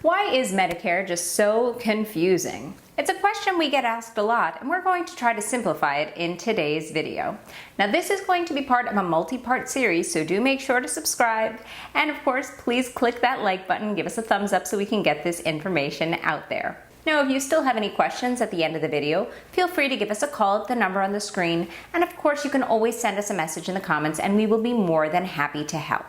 Why is Medicare just so confusing? It's a question we get asked a lot, and we're going to try to simplify it in today's video. Now, this is going to be part of a multi-part series, so do make sure to subscribe. And of course, please click that like button, give us a thumbs up so we can get this information out there. Now, if you still have any questions at the end of the video, feel free to give us a call at the number on the screen. And of course, you can always send us a message in the comments, and we will be more than happy to help.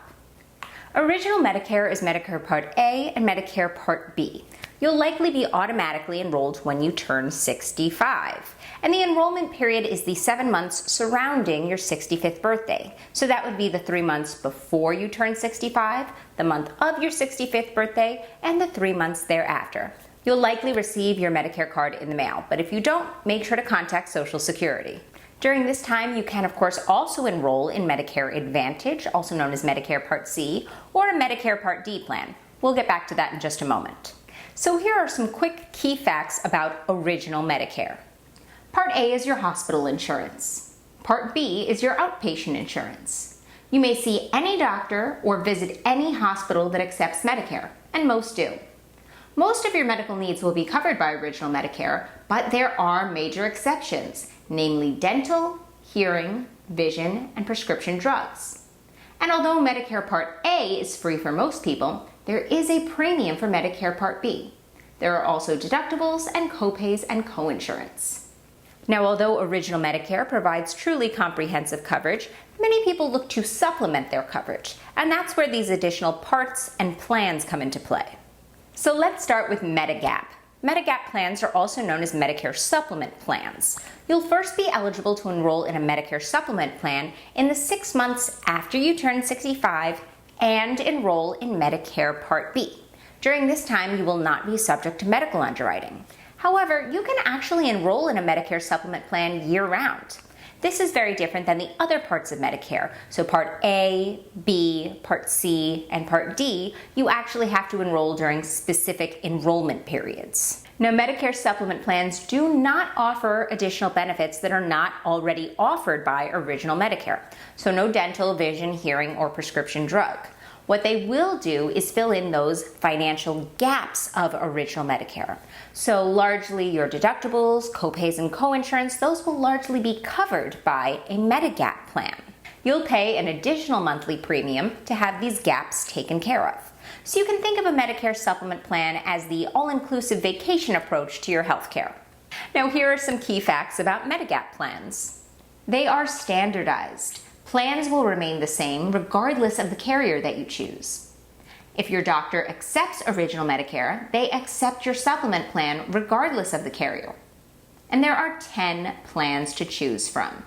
Original Medicare is Medicare Part A and Medicare Part B. You'll likely be automatically enrolled when you turn 65. And the enrollment period is the 7 months surrounding your 65th birthday. So that would be the 3 months before you turn 65, the month of your 65th birthday, and the 3 months thereafter. You'll likely receive your Medicare card in the mail, but if you don't, make sure to contact Social Security. During this time, you can, of course, also enroll in Medicare Advantage, also known as Medicare Part C, or a Medicare Part D plan. We'll get back to that in just a moment. So here are some quick key facts about Original Medicare. Part A is your hospital insurance. Part B is your outpatient insurance. You may see any doctor or visit any hospital that accepts Medicare, and most do. Most of your medical needs will be covered by Original Medicare, but there are major exceptions, namely dental, hearing, vision, and prescription drugs. And although Medicare Part A is free for most people, there is a premium for Medicare Part B. There are also deductibles and copays and coinsurance. Now, although Original Medicare provides truly comprehensive coverage, many people look to supplement their coverage, and that's where these additional parts and plans come into play. So let's start with Medigap. Medigap plans are also known as Medicare Supplement plans. You'll first be eligible to enroll in a Medicare Supplement plan in the 6 months after you turn 65 and enroll in Medicare Part B. During this time, you will not be subject to medical underwriting. However, you can actually enroll in a Medicare Supplement plan year-round. This is very different than the other parts of Medicare. So Part A, B, Part C, and Part D, you actually have to enroll during specific enrollment periods. Now, Medicare supplement plans do not offer additional benefits that are not already offered by Original Medicare. So no dental, vision, hearing, or prescription drug. What they will do is fill in those financial gaps of Original Medicare. So largely your deductibles, copays, and coinsurance, those will largely be covered by a Medigap plan. You'll pay an additional monthly premium to have these gaps taken care of. So you can think of a Medicare supplement plan as the all-inclusive vacation approach to your healthcare. Now, here are some key facts about Medigap plans. They are standardized. Plans will remain the same regardless of the carrier that you choose. If your doctor accepts Original Medicare, they accept your supplement plan regardless of the carrier. And there are 10 plans to choose from.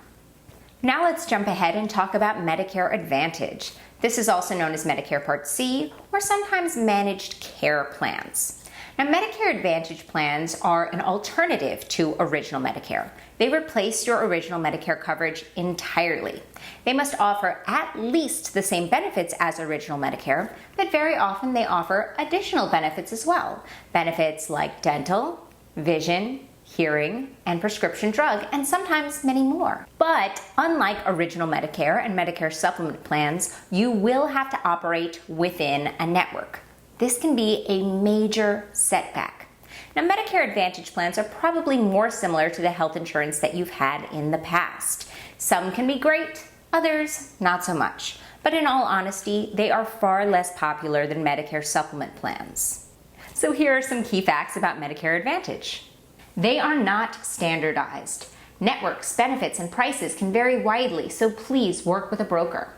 Now let's jump ahead and talk about Medicare Advantage. This is also known as Medicare Part C, or sometimes managed care plans. Now, Medicare Advantage plans are an alternative to Original Medicare. They replace your Original Medicare coverage entirely. They must offer at least the same benefits as Original Medicare, but very often they offer additional benefits as well. Benefits like dental, vision, hearing, and prescription drug, and sometimes many more. But unlike Original Medicare and Medicare supplement plans, you will have to operate within a network. This can be a major setback. Now, Medicare Advantage plans are probably more similar to the health insurance that you've had in the past. Some can be great, others not so much. But in all honesty, they are far less popular than Medicare supplement plans. So here are some key facts about Medicare Advantage. They are not standardized. Networks, benefits, and prices can vary widely, so please work with a broker.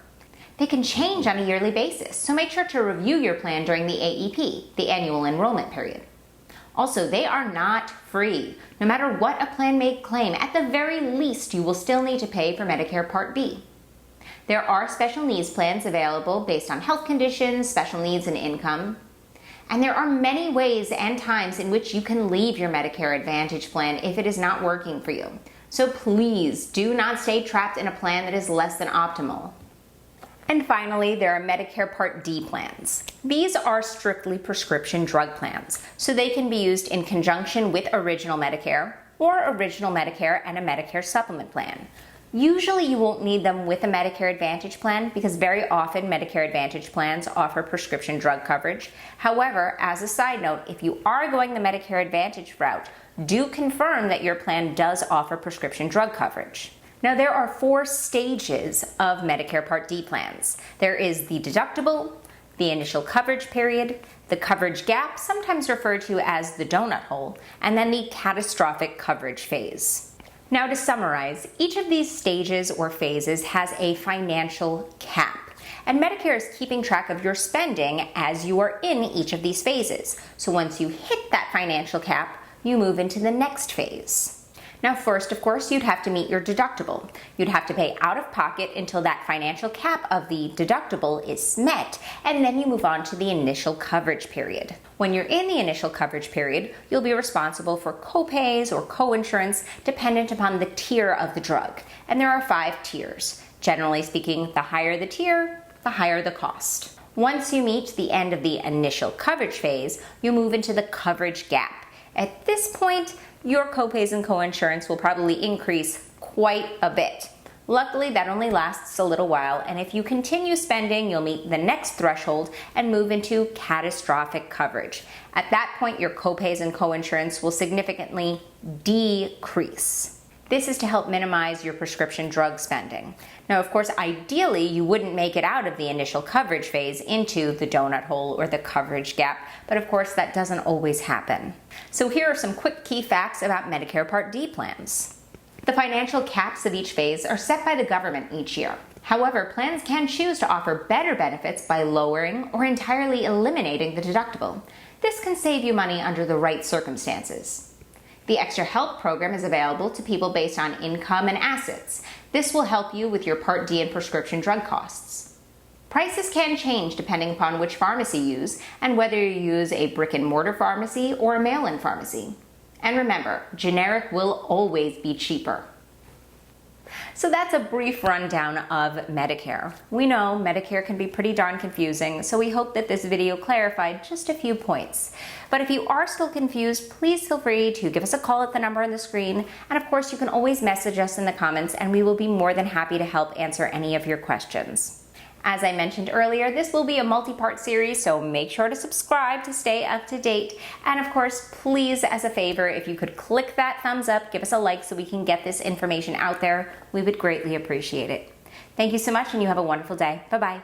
They can change on a yearly basis, so make sure to review your plan during the AEP, the annual enrollment period. Also, they are not free. No matter what a plan may claim, at the very least, you will still need to pay for Medicare Part B. There are special needs plans available based on health conditions, special needs, and income. And there are many ways and times in which you can leave your Medicare Advantage plan if it is not working for you. So please do not stay trapped in a plan that is less than optimal. And finally, there are Medicare Part D plans. These are strictly prescription drug plans, so they can be used in conjunction with Original Medicare or Original Medicare and a Medicare supplement plan. Usually you won't need them with a Medicare Advantage plan because very often Medicare Advantage plans offer prescription drug coverage. However, as a side note, if you are going the Medicare Advantage route, do confirm that your plan does offer prescription drug coverage. Now, there are 4 stages of Medicare Part D plans. There is the deductible, the initial coverage period, the coverage gap, sometimes referred to as the donut hole, and then the catastrophic coverage phase. Now, to summarize, each of these stages or phases has a financial cap, and Medicare is keeping track of your spending as you are in each of these phases. So once you hit that financial cap, you move into the next phase. Now, first, of course, you'd have to meet your deductible. You'd have to pay out of pocket until that financial cap of the deductible is met, and then you move on to the initial coverage period. When you're in the initial coverage period, you'll be responsible for copays or coinsurance dependent upon the tier of the drug. And there are 5 tiers. Generally speaking, the higher the tier, the higher the cost. Once you meet the end of the initial coverage phase, you move into the coverage gap. At this point, your copays and coinsurance will probably increase quite a bit. Luckily, that only lasts a little while, and if you continue spending, you'll meet the next threshold and move into catastrophic coverage. At that point, your copays and coinsurance will significantly decrease. This is to help minimize your prescription drug spending. Now, of course, ideally, you wouldn't make it out of the initial coverage phase into the donut hole or the coverage gap, but of course, that doesn't always happen. So here are some quick key facts about Medicare Part D plans. The financial caps of each phase are set by the government each year. However, plans can choose to offer better benefits by lowering or entirely eliminating the deductible. This can save you money under the right circumstances. The Extra Help program is available to people based on income and assets. This will help you with your Part D and prescription drug costs. Prices can change depending upon which pharmacy you use and whether you use a brick-and-mortar pharmacy or a mail-in pharmacy. And remember, generic will always be cheaper. So that's a brief rundown of Medicare. We know Medicare can be pretty darn confusing, so we hope that this video clarified just a few points. But if you are still confused, please feel free to give us a call at the number on the screen, and of course you can always message us in the comments and we will be more than happy to help answer any of your questions. As I mentioned earlier, this will be a multi-part series, so make sure to subscribe to stay up to date. And of course, please, as a favor, if you could click that thumbs up, give us a like so we can get this information out there, we would greatly appreciate it. Thank you so much, and you have a wonderful day. Bye-bye.